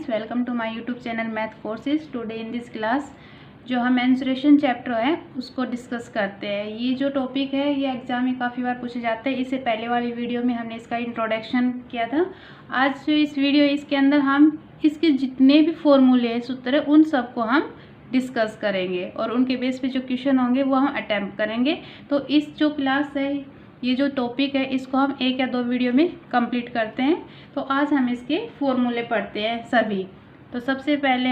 Students, welcome to my YouTube channel math courses. Today in this class जो हम mensuration chapter है उसको discuss करते हैं। ये जो टॉपिक है ये एग्जाम में काफ़ी बार पूछे जाते हैं। इससे पहले वाली वीडियो में हमने इसका इंट्रोडक्शन किया था। आज जो इस वीडियो इसके अंदर हम इसके जितने भी फॉर्मूले सूत्र है उन सबको हम डिस्कस करेंगे और उनके बेस पे जो क्वेश्चन होंगे वो हम अटैम्प्ट करेंगे। तो इस जो क्लास है, ये जो टॉपिक है, इसको हम एक या दो वीडियो में कंप्लीट करते हैं। तो आज हम इसके फॉर्मूले पढ़ते हैं सभी। तो सबसे पहले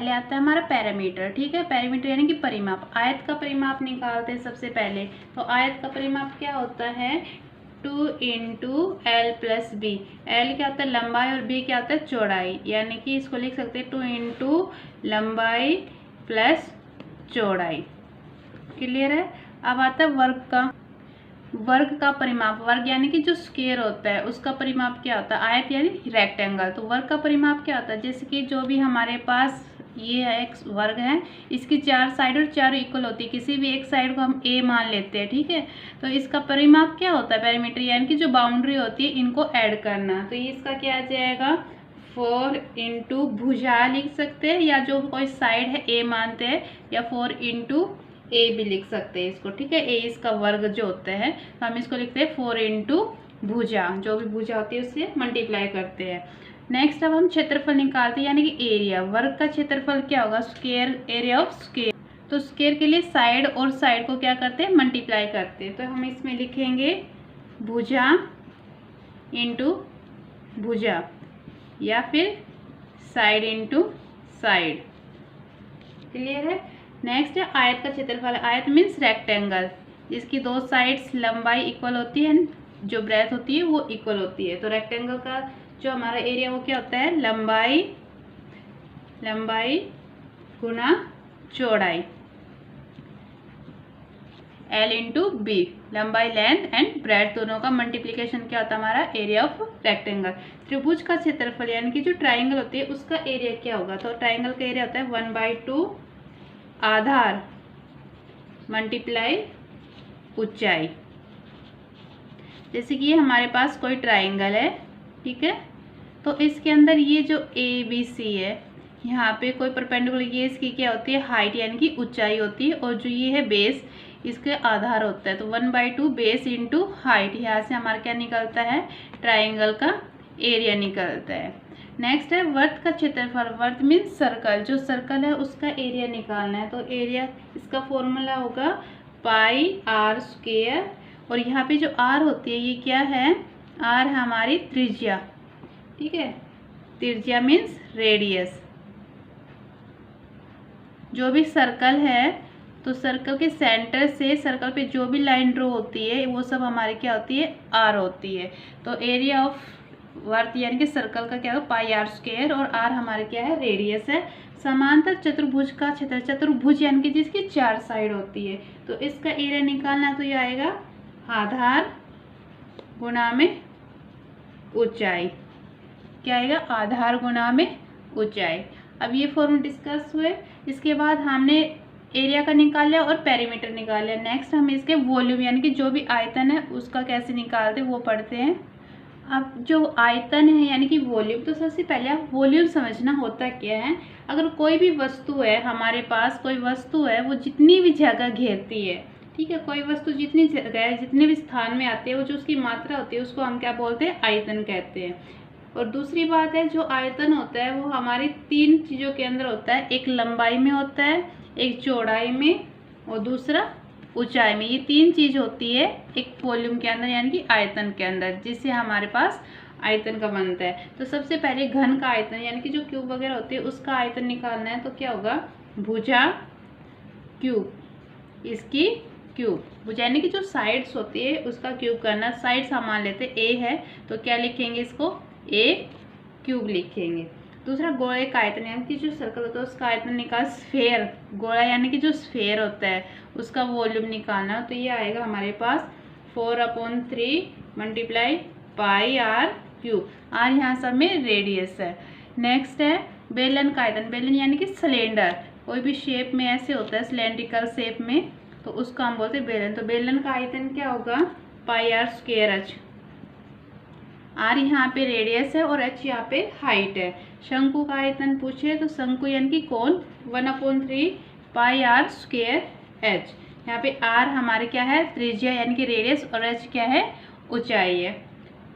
आता है हमारा पैरामीटर। ठीक है, पैरामीटर यानी कि परिमाप। आयत का परिमाप निकालते हैं सबसे पहले। तो आयत का परिमाप क्या होता है? 2 into l plus b. L क्या होता है? लंबाई, और बी क्या होता है? चौड़ाई। यानी कि इसको लिख सकते हैं 2 इंटू लंबाई प्लस चौड़ाई। क्लियर है? अब आता है वर्ग का परिमाप। वर्ग यानी कि जो स्क्वायर होता है उसका परिमाप क्या होता है? आयत यानी रेक्टेंगल। तो वर्ग का परिमाप क्या होता है? जैसे कि जो भी हमारे पास ये है एक वर्ग है, इसकी 4 साइड और 4 इक्वल होती है। किसी भी एक साइड को हम ए मान लेते हैं। ठीक है, तो इसका परिमाप क्या होता है? पैरामीटर यानी कि जो बाउंड्री होती है इनको ऐड करना। तो ये इसका क्या आ जाएगा? 4 इंटू भुजा लिख सकते हैं, या जो कोई साइड है ए मानते हैं, या 4 इंटू ए भी लिख सकते हैं इसको। ठीक है, ए इसका वर्ग जो होता है, तो हम इसको लिखते हैं 4 इंटू भुजा। जो भी भुजा होती है उससे मल्टीप्लाई करते हैं। नेक्स्ट अब हम क्षेत्रफल निकालते हैं, यानी कि एरिया। वर्ग का क्षेत्रफल क्या होगा? Square area of square. तो स्क्वायर के लिए साइड और साइड को क्या करते हैं? मल्टीप्लाई करते हैं। तो हम इसमें लिखेंगे भुजा इंटू भुजा, या फिर साइड इंटू साइड। क्लियर है? नेक्स्ट है आयत का क्षेत्रफल। आयत मीन्स रेक्टेंगल, जिसकी 2 साइड्स लंबाई इक्वल होती है, जो ब्रेथ होती है वो इक्वल होती है। तो रेक्टेंगल का जो हमारा एरिया वो क्या होता है? लंबाई गुना चौड़ाई, L इंटू बी। लंबाई, लेंथ एंड ब्रेथ दोनों का मल्टीप्लीकेशन क्या होता है? हमारा एरिया ऑफ रेक्टेंगल। त्रिभुज का क्षेत्रफल यानी कि जो ट्राइंगल होती है उसका एरिया क्या होगा? तो ट्राइंगल का एरिया होता है 1/2 आधार मल्टीप्लाई ऊंचाई। जैसे कि ये हमारे पास कोई ट्राइंगल है, ठीक है, तो इसके अंदर ये जो ए बी सी है, यहाँ पे कोई परपेंडिकुलर, ये इसकी क्या होती है? हाइट यानी कि ऊंचाई होती है, और जो ये है बेस, इसके आधार होता है। तो 1/2 बेस इंटू हाइट। यहाँ से हमारा क्या निकलता है? ट्राइंगल का एरिया निकलता है। नेक्स्ट है वर्त का क्षेत्रफल। वर्त मीन्स सर्कल। जो सर्कल है उसका एरिया निकालना है। तो एरिया, इसका फॉर्मूला होगा पाई आर स्क्वायर, और यहाँ पे जो आर होती है ये क्या है? आर हमारी त्रिज्या। ठीक है, त्रिज्या मीन्स रेडियस। जो भी सर्कल है, तो सर्कल के सेंटर से सर्कल पे जो भी लाइन ड्रॉ होती है वो सब हमारी क्या होती है? आर होती है। तो एरिया ऑफ वर्त यानी कि सर्कल का क्या होगा? पाई आर स्क्वायर, और आर हमारे क्या है? रेडियस है। समांतर चतुर्भुज का क्षेत्र। चतुर्भुज यानी कि जिसकी 4 साइड होती है, तो इसका एरिया निकालना तो ये आएगा आधार गुणा में ऊंचाई। क्या आएगा? आधार गुणा में ऊंचाई। अब ये फॉर्मूला डिस्कस हुए। इसके बाद हमने एरिया का निकाल लिया और पेरीमीटर निकाल लिया। नेक्स्ट हम इसके वॉल्यूम यानी कि जो भी आयतन है उसका कैसे निकालते वो पढ़ते हैं। अब जो आयतन है यानी कि वॉल्यूम, तो सबसे पहले आप वॉल्यूम समझना होता क्या है। अगर कोई भी वस्तु है, हमारे पास कोई वस्तु है, वो जितनी भी जगह घेरती है, ठीक है, कोई वस्तु जितनी जगह है, जितने भी स्थान में आती है, वो जो उसकी मात्रा होती है उसको हम क्या बोलते हैं? आयतन कहते हैं। और दूसरी बात है, जो आयतन होता है वो हमारी 3 चीज़ों के अंदर होता है। एक लंबाई में होता है, एक चौड़ाई में, और दूसरा ऊंचाई में। ये 3 चीज होती है एक वॉल्यूम के अंदर यानी कि आयतन के अंदर, जिससे हमारे पास आयतन का बनता है। तो सबसे पहले घन का आयतन यानी कि जो क्यूब वगैरह होती है उसका आयतन निकालना है। तो क्या होगा? भुजा क्यूब, इसकी क्यूब। भुजा यानी कि जो साइड्स होती है उसका क्यूब करना। साइड्स हम मान लेते हैं ए है, तो क्या लिखेंगे? इसको ए क्यूब लिखेंगे। दूसरा गोले का आयतन यानी कि जो सर्कल होता है उसका आयतन निकाल। स्फेयर, गोला यानी कि जो स्फेयर होता है उसका वॉल्यूम निकालना। तो ये आएगा हमारे पास 4/3 multiply pi r cube. R यहाँ सब में रेडियस है। नेक्स्ट है बेलन का आयतन। बेलन यानी कि सिलेंडर, कोई भी शेप में ऐसे होता है सिलेंड्रिकल शेप में, तो उसको हम बोलते हैं बेलन। तो बेलन का आयतन क्या होगा? पाई आर स्क्वायर एच। आर यहाँ पे रेडियस है और एच यहाँ पे हाइट है। शंकु का आयतन पूछे तो शंकु यानी कि कोण 1/3 पाई आर स्क्वायर एच। यहाँ पे आर हमारे क्या है, त्रिज्या यानी कि रेडियस, और एच क्या है, ऊंचाई है।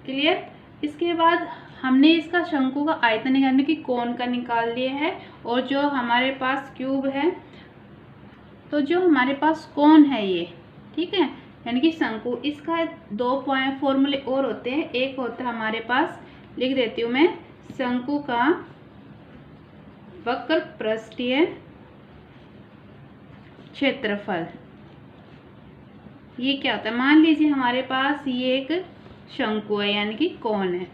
क्लियर। इसके बाद हमने इसका शंकु का आयतन यानी कि कोण का निकाल लिया है, और जो हमारे पास क्यूब है, तो जो हमारे पास कोण है ये, ठीक है, यानी कि शंकु, इसका 2 फॉर्मूले और होते हैं। एक होता है हमारे पास, लिख देती हूँ मैं, शंकु का वक्र पृष्ठीय क्षेत्रफल। ये क्या होता है, मान लीजिए हमारे पास ये एक शंकु है यानी कि कोण है,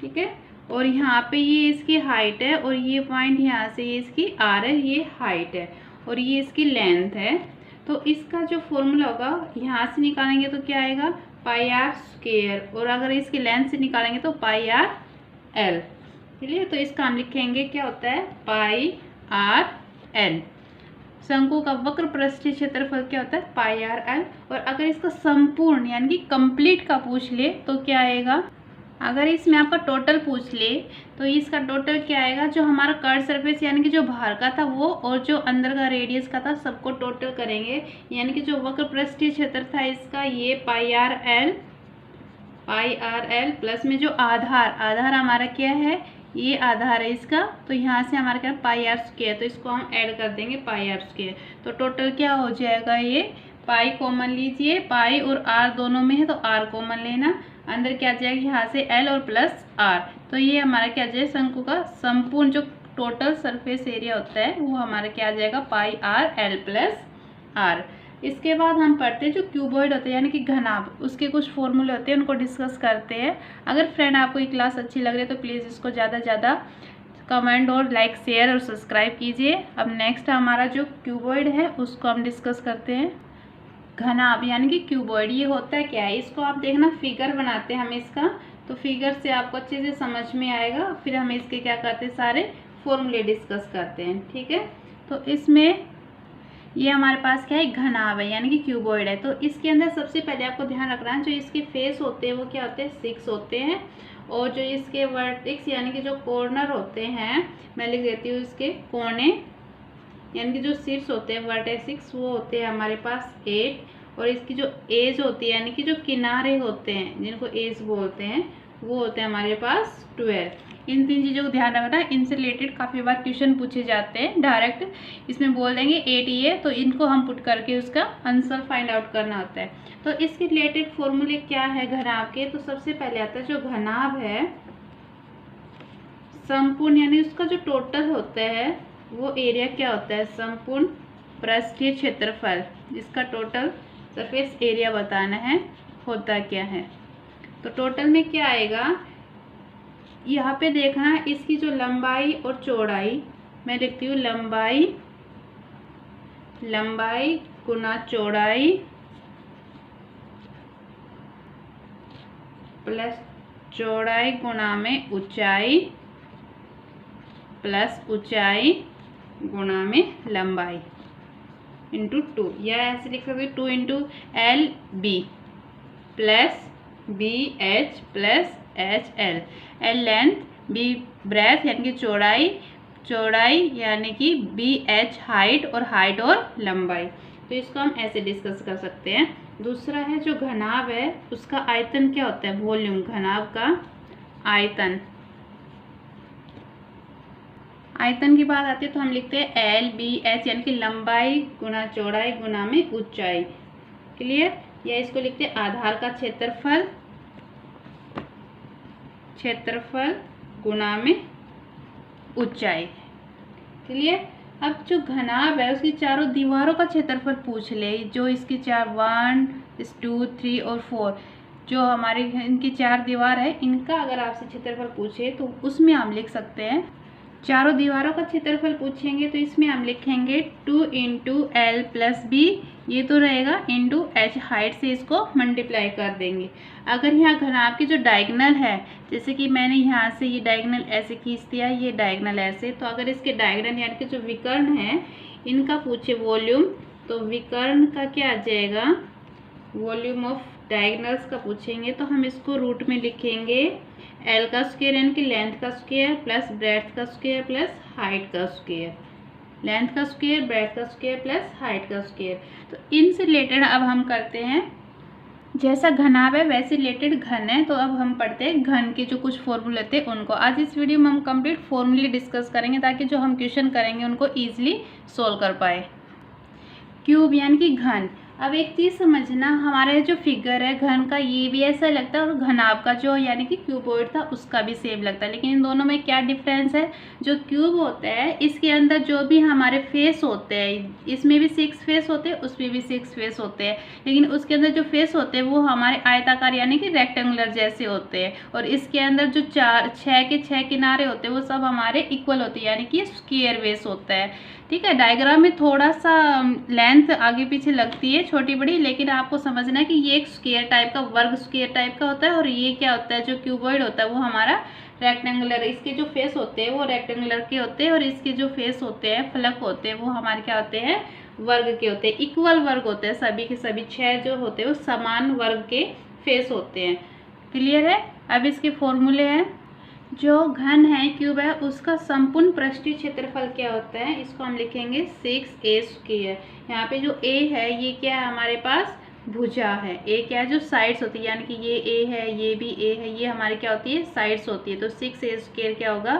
ठीक है, और यहाँ पे ये इसकी हाइट है, और ये पॉइंट यहाँ से ये इसकी आर है, ये हाइट है, और ये इसकी लेंथ है। तो इसका जो फॉर्मूला होगा, यहाँ से निकालेंगे तो क्या आएगा, पाई आर स्क्वायर, और अगर इसकी लेंथ से निकालेंगे तो पाई आर एल। चलिए, तो इसका हम लिखेंगे क्या होता है, पाई आर एल। शंकु का वक्र पृष्ठीय क्षेत्रफल क्या होता है, पाई आर एल। और अगर इसका संपूर्ण यानी कि कंप्लीट का पूछ ले तो क्या आएगा, अगर इसमें आपका टोटल पूछ ले तो इसका टोटल क्या आएगा, जो हमारा कर्व सरफेस यानी कि जो बाहर का था वो, और जो अंदर का रेडियस का था, सबको टोटल करेंगे, यानी कि जो वक्र पृष्ठीय क्षेत्र था इसका, ये पाई आर एल प्लस में जो आधार हमारा क्या है, ये आधार है इसका, तो यहाँ से हमारा क्या, पाई आर स्क्वायर, तो इसको हम ऐड कर देंगे पाई आर स्क्वायर। तो टोटल क्या हो जाएगा, ये पाई कॉमन लीजिए, पाई और आर दोनों में है तो आर कॉमन लेना, अंदर क्या जाएगा, यहाँ से एल और प्लस आर, तो ये हमारा क्या जाएगा, शंकु का संपूर्ण जो टोटल सरफेस एरिया होता है वो हमारा क्या आ जाएगा, पाई आर एल प्लस आर। इसके बाद हम पढ़ते हैं जो क्यूबॉइड होते हैं यानी कि घनाभ, उसके कुछ फॉर्मूले होते हैं, उनको डिस्कस करते हैं। अगर फ्रेंड आपको ये क्लास अच्छी लग रही है तो प्लीज़ इसको ज़्यादा से ज़्यादा कमेंट और लाइक, शेयर और सब्सक्राइब कीजिए। अब नेक्स्ट हमारा जो क्यूबॉइड है उसको हम डिस्कस करते हैं। घनाभ यानी कि क्यूबॉइड, ये होता है क्या है, इसको आप देखना, फिगर बनाते हैं हम इसका, तो फिगर से आपको अच्छे से समझ में आएगा, फिर हम इसके क्या करते हैं, सारे फॉर्मूले डिस्कस करते हैं, ठीक है। तो इसमें ये हमारे पास क्या है, घनाभ है यानी कि क्यूबॉइड है। तो इसके अंदर सबसे पहले आपको ध्यान रखना है, जो इसके फेस होते हैं वो क्या होते हैं, 6 होते हैं, और जो इसके वर्टेक्स यानी कि जो कॉर्नर होते हैं, मैं लिख देती हूँ इसके कोने, यानी कि जो शीर्ष होते हैं वर्टेक्स, वो होते हैं हमारे पास 8, और इसकी जो एज होती है यानी कि जो किनारे होते हैं जिनको एज बोलते हैं, वो होते हैं हमारे पास 12। इन 3 चीज़ों को ध्यान रखना, इनसे रिलेटेड काफ़ी बार क्वेश्चन पूछे जाते हैं, डायरेक्ट इसमें बोल देंगे 8 ये, तो इनको हम पुट करके उसका आंसर फाइंड आउट करना होता है। तो इसके रिलेटेड फॉर्मूले क्या है घनाभ के, तो सबसे पहले आता है जो घनाभ है संपूर्ण, यानी उसका जो टोटल होता है वो एरिया क्या होता है, संपूर्ण पृष्ठीय क्षेत्रफल, जिसका टोटल सरफेस एरिया बताना है, होता क्या है। तो टोटल में क्या आएगा, यहाँ पे देखना इसकी जो लंबाई और चौड़ाई, मैं लिखती हूँ लंबाई गुना चौड़ाई प्लस चौड़ाई गुना में ऊंचाई प्लस ऊंचाई गुणा में लंबाई इंटू 2, या ऐसे लिख सकते 2 into l b plus b h plus h l. L length, b breadth यानी कि चौड़ाई यानी कि बी एच हाइट, और हाइट और लंबाई। तो इसको हम ऐसे डिस्कस कर सकते हैं। दूसरा है जो घनाभ है उसका आयतन क्या होता है, वॉल्यूम, घनाभ का आयतन की बात आती है तो हम लिखते हैं एल बी एच यानी कि लंबाई गुना चौड़ाई गुना में ऊंचाई। क्लियर। या इसको लिखते हैं आधार का क्षेत्रफल गुना में ऊंचाई। क्लियर। अब जो घनाभ है उसकी चारों दीवारों का क्षेत्रफल पूछ ले, जो इसकी 1, 2, 3 और 4, जो हमारी इनकी 4 दीवार है, इनका अगर आपसे क्षेत्रफल पूछे तो उसमें हम लिख सकते हैं, चारों दीवारों का क्षेत्रफल पूछेंगे तो इसमें हम लिखेंगे 2 इंटू एल प्लस बी, ये तो रहेगा, इंटू एच, हाइट से इसको मल्टीप्लाई कर देंगे। अगर यहाँ घनाभ की जो डायगोनल है, जैसे कि मैंने यहाँ से ये डायगोनल ऐसे खींच दिया, ये डायगोनल ऐसे, तो अगर इसके डायगोनल यानी कि जो विकर्ण है इनका पूछे वॉल्यूम, तो विकर्ण का क्या आ जाएगा, वॉल्यूम ऑफ डायगोनल्स का पूछेंगे तो हम इसको रूट में लिखेंगे एल का स्क्वायर यानी कि लेंथ का स्क्वायर प्लस ब्रेड्थ का स्क्वायर प्लस हाइट का स्क्वायर, लेंथ का स्क्वायर, ब्रेड्थ का स्क्वायर प्लस हाइट का स्क्वायर। तो इनसे रिलेटेड अब हम करते हैं, जैसा घनाभ है वैसे रिलेटेड घन है, तो अब हम पढ़ते हैं घन के जो कुछ फॉर्मूले थे उनको। आज इस वीडियो में हम कंप्लीट फॉर्मूले डिस्कस करेंगे ताकि जो हम क्वेश्चन करेंगे उनको ईजिली सोल्व कर पाए। क्यूब यानी कि घन। अब एक चीज़ समझना, हमारे जो फिगर है घन का ये भी ऐसा लगता है और घनाभ का जो यानी कि क्यूबॉइड था उसका भी सेम लगता है, लेकिन इन दोनों में क्या डिफरेंस है। जो क्यूब होता है इसके अंदर जो भी हमारे फेस होते हैं, इसमें भी 6 फेस होते हैं, उसमें भी 6 फेस होते हैं, लेकिन उसके अंदर जो फेस होते हैं वो हमारे आयताकार यानी कि रेक्टेंगुलर जैसे होते हैं, और इसके अंदर जो 6 के 6 किनारे होते हैं वो सब हमारे इक्वल होते हैं यानी कि स्क्वायर बेस होता है। ठीक है, डायग्राम में थोड़ा सा लेंथ आगे पीछे लगती है छोटी बड़ी, लेकिन आपको समझना है कि ये एक स्क्वायर टाइप का, वर्ग स्क्वायर टाइप का होता है, और ये क्या होता है जो क्यूबॉइड होता है वो हमारा रेक्टेंगुलर। इसके जो फेस होते हैं वो रेक्टेंगुलर के होते हैं, और इसके जो फेस होते हैं फलक होते हैं वो हमारे क्या होते हैं, वर्ग के होते हैं, इक्वल वर्ग होते हैं। सभी के सभी 6 जो होते हैं वो समान वर्ग के फेस होते हैं। क्लियर है। अब इसके फॉर्मूले हैं। जो घन है क्यूब है उसका संपूर्ण पृष्ठीय क्षेत्रफल क्या होता है, इसको हम लिखेंगे 6a स्क्वायर। यहाँ पे जो a है ये क्या है, हमारे पास भुजा है। a क्या है, जो साइड्स होती है, यानी कि ये a है, ये भी a है, ये हमारी क्या होती है, साइड्स होती है। तो 6a स्क्वायर क्या होगा,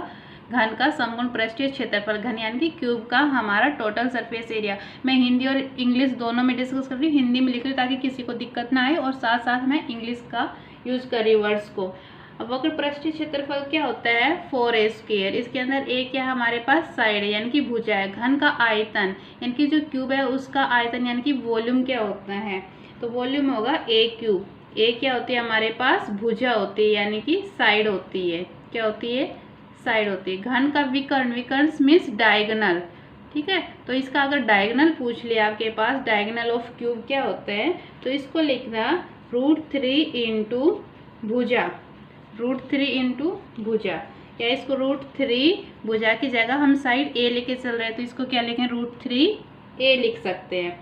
घन का संपूर्ण पृष्ठीय क्षेत्रफल। घन यानी कि क्यूब का हमारा टोटल सरफेस एरिया। मैं हिंदी और इंग्लिश दोनों में डिस्कस कर रही हूँ, हिंदी में लिख रही हूँ ताकि किसी को दिक्कत ना आए, और साथ साथ मैं इंग्लिश का यूज कर रही हूँ वर्ड्स को। अब वक्र पृष्ठीय क्षेत्रफल क्या होता है, 4a स्क्वायर। इसके अंदर a क्या है, हमारे पास साइड है यानी कि भुजा है। घन का आयतन यानी कि जो क्यूब है उसका आयतन यानी कि वॉल्यूम क्या होता है, तो वॉल्यूम होगा a क्यूब। a क्या होती है, हमारे पास भुजा होती है यानी कि साइड होती है। क्या होती है, साइड होती है। घन का विकर्ण, विकर्ण मीन्स डायगोनल। ठीक है, तो इसका अगर डायगोनल पूछ लिया आपके पास, डायगोनल ऑफ क्यूब क्या होता है, तो इसको लिखना √3 इंटू भुजा, √3 इंटू भुजा, या इसको √3 भुजा की जगह हम साइड a लेके चल रहे हैं तो इसको क्या लिखें, √3a लिख सकते हैं।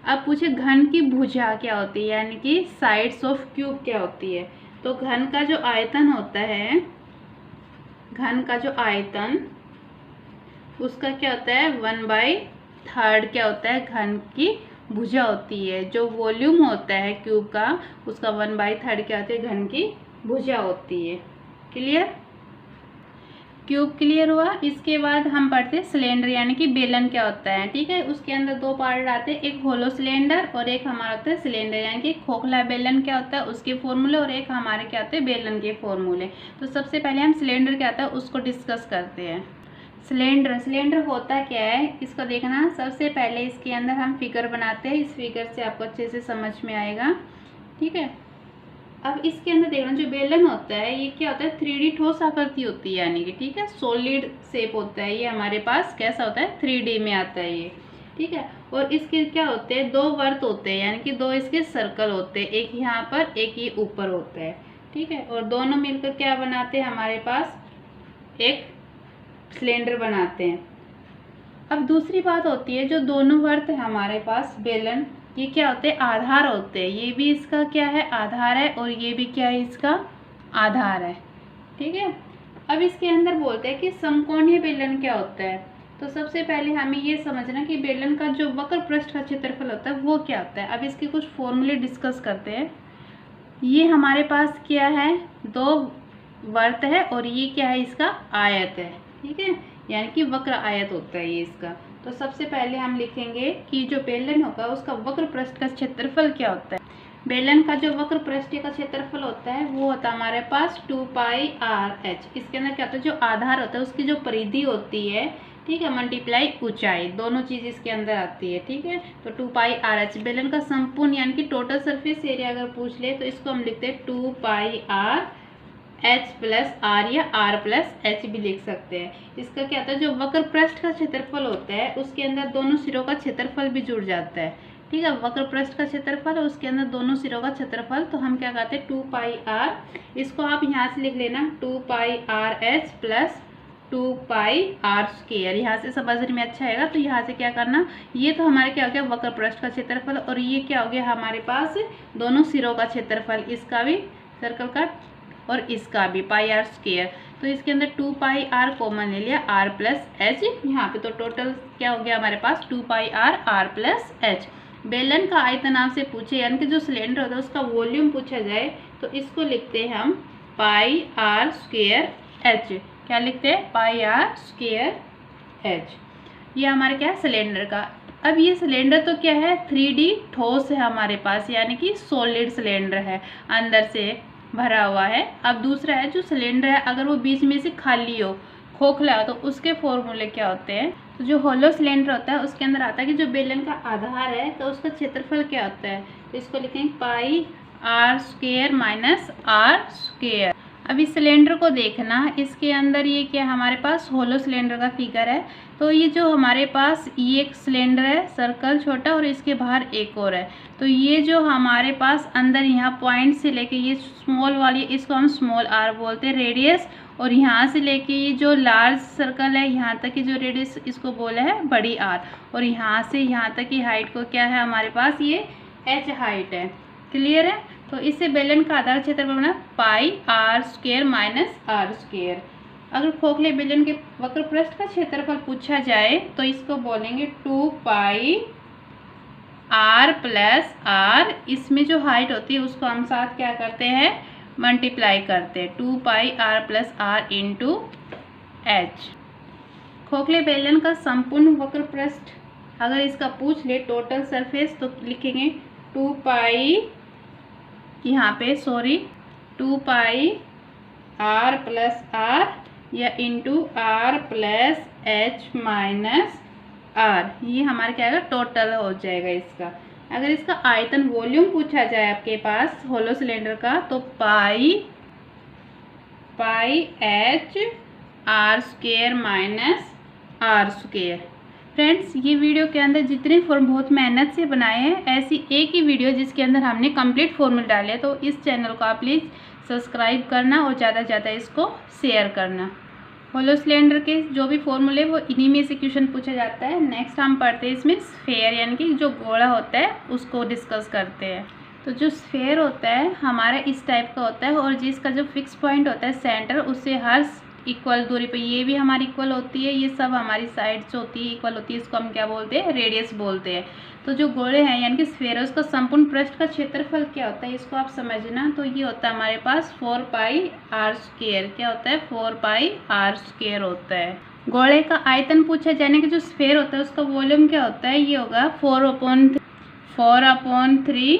अब पूछे घन की भुजा क्या होती है यानी कि साइड्स ऑफ क्यूब क्या होती है, तो घन का जो आयतन होता है, घन का जो आयतन उसका क्या होता है, 1/3 क्या होता है, घन की भुजा होती है। जो वॉल्यूम होता है क्यूब का उसका 1/3 क्या होती है, घन की भुजा होती है। क्लियर, क्यूब क्लियर हुआ। इसके बाद हम पढ़ते हैं सिलेंडर यानी कि बेलन क्या होता है। ठीक है, उसके अंदर 2 पार्ट आते हैं, एक होलो सिलेंडर और एक हमारा होता है सिलेंडर यानी कि खोखला बेलन क्या होता है उसके फॉर्मूले, और एक हमारे क्या होते हैं बेलन के फॉर्मूले। तो सबसे पहले हम सिलेंडर क्या होता है उसको डिस्कस करते हैं। सिलेंडर, सिलेंडर होता क्या है इसको देखना। सबसे पहले इसके अंदर हम फिगर बनाते हैं, इस फिगर से आपको अच्छे से समझ में आएगा। ठीक है, अब इसके अंदर देखना जो बेलन होता है ये क्या होता है, 3D ठोस आकृति होती है यानी कि, ठीक है, सॉलिड शेप होता है ये हमारे पास, कैसा होता है, 3D में आता है ये। ठीक है, और इसके क्या होते हैं, 2 वर्त होते हैं यानी कि 2 इसके सर्कल होते हैं, एक यहाँ पर एक ये ऊपर होता है। ठीक है, और दोनों मिलकर क्या बनाते हैं, हमारे पास एक सिलेंडर बनाते हैं। अब दूसरी बात होती है जो दोनों वर्त है हमारे पास बेलन, ये क्या होते हैं, आधार होते हैं। ये भी इसका क्या है, आधार है, और ये भी क्या है, इसका आधार है। ठीक है, अब इसके अंदर बोलते हैं कि समकोणीय बेलन क्या होता है। तो सबसे पहले हमें ये समझना कि बेलन का जो वक्र पृष्ठ का क्षेत्रफल होता है वो क्या होता है। अब इसके कुछ फॉर्मूले डिस्कस करते हैं। ये हमारे पास क्या है, 2 वर्त है, और ये क्या है, इसका आयत है। ठीक है, यानी कि वक्र आयत होता है ये इसका। तो सबसे पहले हम लिखेंगे कि जो बेलन होगा उसका वक्र पृष्ठ का क्षेत्रफल क्या होता है। बेलन का जो वक्र पृष्ठ का क्षेत्रफल होता है वो होता है हमारे पास 2πRh। इसके अंदर क्या होता है, जो आधार होता है उसकी जो परिधि होती है, ठीक है, मल्टीप्लाई ऊंचाई, दोनों चीज़ इसके अंदर आती है। ठीक है, तो 2πRh बेलन का संपूर्ण यानी कि टोटल सरफेस एरिया अगर पूछ ले तो इसको हम लिखते हैं 2πRh प्लस r, या r प्लस h भी लिख सकते हैं। इसका क्या होता है, जो वक्र पृष्ठ का क्षेत्रफल होता है उसके अंदर दोनों सिरों का क्षेत्रफल भी जुड़ जाता है। ठीक है, वक्र पृष्ठ का क्षेत्रफल और उसके अंदर दोनों सिरों का क्षेत्रफल, तो हम क्या कहते हैं 2πr। इसको आप यहाँ से लिख लेना 2πRh plus 2 pi r square. यहाँ से समझने में अच्छा आएगा। तो यहाँ से क्या करना, ये तो हमारे क्या हो गया वक्र पृष्ठ का क्षेत्रफल, और ये क्या हो गया हमारे पास दोनों सिरों का क्षेत्रफल, इसका भी सर्कल का और इसका भी पाई आर स्क्वायर। तो इसके अंदर 2 पाई आर कॉमन ले लिया, आर प्लस एच यहाँ पे, तो टोटल क्या हो गया हमारे पास 2 पाई आर प्लस एच। बेलन का आयतन आपसे पूछे, यानी कि जो सिलेंडर होता है उसका वॉल्यूम पूछा जाए, तो इसको लिखते हैं हम पाई आर स्क्वायर एच। क्या लिखते हैं, पाई आर स्क्वायर एच। ये हमारे क्या है सिलेंडर का। अब ये सिलेंडर तो क्या है 3D ठोस है हमारे पास, यानी कि सॉलिड सिलेंडर है, अंदर से भरा हुआ है। अब दूसरा है जो सिलेंडर है, अगर वो बीच में से खाली हो, खोखला हो, तो उसके फॉर्मूले क्या होते हैं। तो जो होलो सिलेंडर होता है उसके अंदर आता है कि जो बेलन का आधार है तो उसका क्षेत्रफल क्या होता है, तो इसको लिखेंगे pi r square minus r square. अब इस सिलेंडर को देखना, इसके अंदर ये क्या हमारे पास होलो सिलेंडर का फिगर है। तो ये जो हमारे पास ये एक सिलेंडर है सर्कल छोटा, और इसके बाहर एक और है। तो ये जो हमारे पास अंदर यहाँ पॉइंट से लेके ये स्मॉल वाली, इसको हम स्मॉल आर बोलते हैं रेडियस, और यहाँ से लेके ये जो लार्ज सर्कल है यहाँ तक की जो रेडियस, इसको बोला है बड़ी आर, और यहाँ से यहाँ तक की हाइट को क्या है हमारे पास ये एच हाइट है। क्लियर है। तो इससे बेलन का आधार क्षेत्रफल बना pi r square minus r square. अगर खोखले बेलन के वक्र पृष्ठ का क्षेत्रफल पूछा जाए तो इसको बोलेंगे 2 पाई आर प्लस आर। इसमें जो हाइट होती है उसको हम साथ क्या करते हैं मल्टीप्लाई करते हैं, 2 pi r plus r into h. खोखले बेलन का संपूर्ण वक्र पृष्ठ अगर इसका पूछ ले टोटल सरफेस, तो लिखेंगे 2 पाई यहाँ पे 2 पाई आर प्लस आर या into r plus h minus r. ये हमारे क्या आएगा टोटल हो जाएगा इसका। अगर इसका आयतन वॉल्यूम पूछा जाए आपके पास होलो सिलेंडर का, तो pi h r square minus r square. Friends, ये वीडियो के अंदर जितने फॉर्म बहुत मेहनत से बनाए हैं, ऐसी एक ही वीडियो जिसके अंदर हमने कंप्लीट फॉर्मूला डाले, तो इस चैनल को आप प्लीज़ सब्सक्राइब करना और ज़्यादा से ज़्यादा इसको शेयर करना। होलो सिलेंडर के जो भी फॉर्मूले वो इन्हीं में से क्वेश्चन पूछा जाता है। नेक्स्ट हम पढ़ते हैं इसमें स्फेयर, यानी कि जो गोला होता है उसको डिस्कस करते हैं। तो जो स्फेयर होता है हमारा इस टाइप का होता है, और जिसका जो फिक्स पॉइंट होता है सेंटर, उससे हर इक्वल दूरी पे, ये भी हमारी इक्वल होती है, ये सब हमारी साइड्स होती है इक्वल होती है, इसको हम क्या बोलते हैं रेडियस बोलते हैं। तो जो गोले हैं यानी कि स्फेयर है उसका संपूर्ण पृष्ठ का क्षेत्रफल क्या होता है इसको आप समझना। तो ये होता है हमारे पास 4 पाई आर स्क्वायर। क्या होता है 4 पाई आर स्क्वायर होता है। गोले का आयतन पूछा जाने कि जो स्फेयर होता है उसका वॉल्यूम क्या होता है, ये होगा 4/3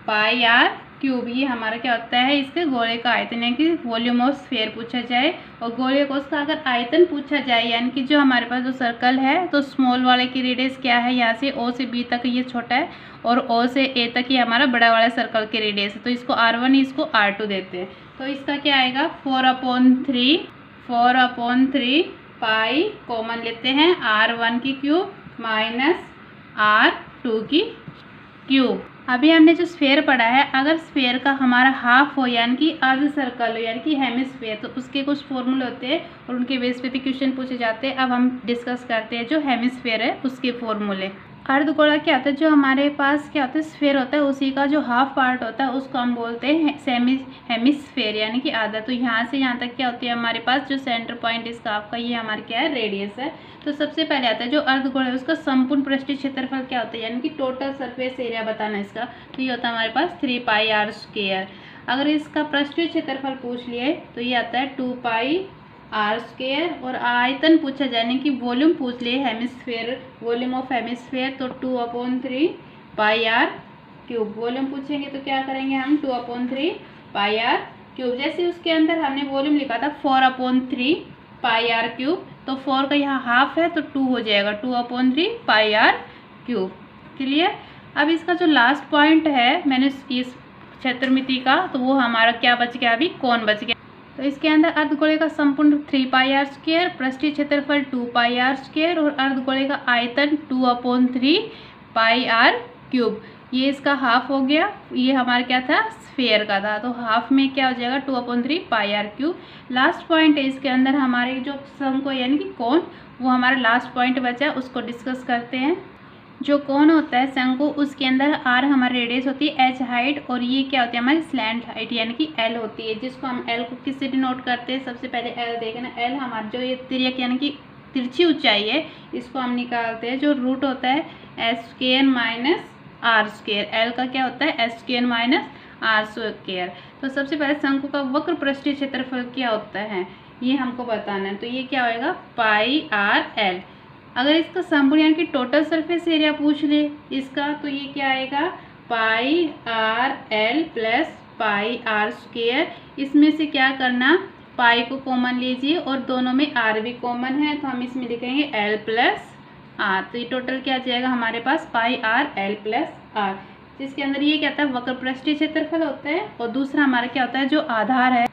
पाई आर क्यूब। ये हमारा क्या होता है इसके गोले का आयतन, यानी कि वॉल्यूम ऑफ स्फेयर पूछा जाए। और गोले को उसका अगर आयतन पूछा जाए, यानी कि जो हमारे पास जो सर्कल है, तो स्मॉल वाले की रेडियस क्या है, यहाँ से O से B तक ये छोटा है, और O से A तक ये हमारा बड़ा वाला सर्कल की रेडियस है। तो इसको R1 इसको R2 देते हैं। तो इसका क्या आएगा 4/3 पाई कॉमन लेते हैं, R1 की क्यूब माइनस R2 की क्यूब। अभी हमने जो स्फेयर पढ़ा है, अगर स्फेयर का हमारा हाफ हो यानी कि अर्ध सर्कल हो यानी कि हेमिस्फेयर, तो उसके कुछ फॉर्मूले होते हैं और उनके बेस पे भी क्वेश्चन पूछे जाते हैं। अब हम डिस्कस करते हैं जो हेमिस्फेयर है उसके फॉर्मूले। अर्धगोला क्या होता है, जो हमारे पास क्या होता है स्फेयर होता है, उसी का जो हाफ पार्ट होता है उसको हम बोलते हैं हेमिस्फेयर यानी कि आधा। तो यहाँ से यहाँ तक क्या होती है हमारे पास जो सेंटर पॉइंट इसका आपका ये हमारे क्या है रेडियस है। तो सबसे पहले आता है जो अर्धगोला है उसका संपूर्ण पृष्ठीय क्षेत्रफल क्या होता है, यानी कि टोटल सरफेस एरिया बताना इसका। तो ये होता है हमारे पास 3 पाई आर स्क्वायर। अगर इसका पृष्ठीय क्षेत्रफल पूछ लिए तो ये आता है 2 पाई आर स्क्वायर। और आयतन पूछा जाने की वॉल्यूम पूछ लिए हेमिस्फेयर, वॉल्यूम ऑफ हेमिस्फेयर, तो 2/3 पाई आर क्यूब। वॉल्यूम पूछेंगे तो क्या करेंगे हम 2/3 पाई आर क्यूब। जैसे उसके अंदर हमने वॉल्यूम लिखा था 4/3 पाई आर क्यूब, तो 4 का यहाँ हाफ है तो 2 हो जाएगा 2/3 पाई आर क्यूब। क्लियर। अब इसका जो लास्ट पॉइंट है मैंने इस क्षेत्रमिति का, तो वो हमारा क्या बच गया, अभी कौन बच गया। तो इसके अंदर अर्धगोले का संपूर्ण 3 पाई आर स्क्वायर, पृष्ठीय क्षेत्रफल 2 पाई आर स्क्वायर और अर्धगोले का आयतन 2/3 पाई आर क्यूब। ये इसका हाफ हो गया, ये हमारा क्या था, स्फेयर का था, तो हाफ में क्या हो जाएगा 2/3 पाई आर क्यूब। लास्ट पॉइंट है इसके अंदर हमारे जो शंकु यानी कि कोण, वो हमारा लास्ट पॉइंट बचा, उसको डिस्कस करते हैं। जो कोण होता है शंकु, उसके अंदर आर हमारी रेडियस होती है, एच हाइट, और ये क्या होती है हमारी स्लैंट हाइट यानी कि एल होती है, जिसको हम एल को किससे डिनोट करते हैं। सबसे पहले एल देखना, एल हमारा जो ये तिर्यक यानी कि तिरछी ऊंचाई है, इसको हम निकालते हैं, जो रूट होता है s square minus r square. L का क्या होता है s square minus r square. तो सबसे पहले शंकु का वक्र पृष्ठीय क्षेत्रफल क्या होता है ये हमको बताना है, तो ये क्या होएगा पाई आर एल। अगर इसका संपूर्ण यानी कि टोटल सरफेस एरिया पूछ ले इसका, तो ये क्या आएगा pi r l plus pi r square. इसमें से क्या करना, पाई को कॉमन लीजिए और दोनों में आर भी कॉमन है, तो हम इसमें लिखेंगे एल प्लस आर। तो ये टोटल क्या जाएगा हमारे पास पाई आर एल प्लस आर, जिसके अंदर ये क्या होता है वक्र पृष्ठीय क्षेत्रफल होता है, और दूसरा हमारा क्या होता है जो आधार है,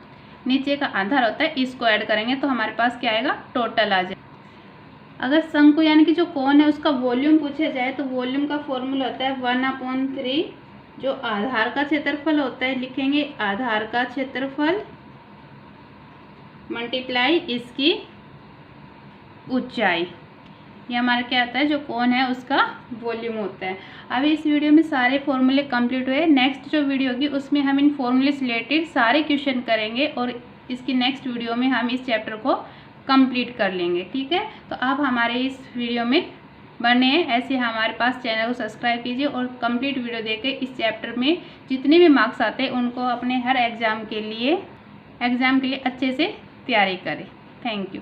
नीचे का आधार होता है, इसको ऐड करेंगे तो हमारे पास क्या आएगा टोटल आ जाए। अगर शंकु यानी कि जो कोण है उसका वॉल्यूम पूछा जाए, तो वॉल्यूम का फॉर्मूला होता है 1/3, जो आधार का क्षेत्रफल होता है लिखेंगे आधार का क्षेत्रफल मल्टीप्लाई इसकी ऊंचाई, ये हमारा क्या आता है जो कोण है उसका वॉल्यूम होता है। अभी इस वीडियो में सारे फॉर्मूले कंप्लीट हुए, नेक्स्ट जो वीडियो होगी उसमें हम इन फॉर्मूले से रिलेटेड सारे क्वेश्चन करेंगे, और इसकी नेक्स्ट वीडियो में हम इस चैप्टर को कंप्लीट कर लेंगे। ठीक है, तो आप हमारे इस वीडियो में बने हैं, ऐसे हमारे पास चैनल को सब्सक्राइब कीजिए और कंप्लीट वीडियो देख के इस चैप्टर में जितने भी मार्क्स आते हैं उनको अपने हर एग्ज़ाम के लिए अच्छे से तैयारी करें। Thank you.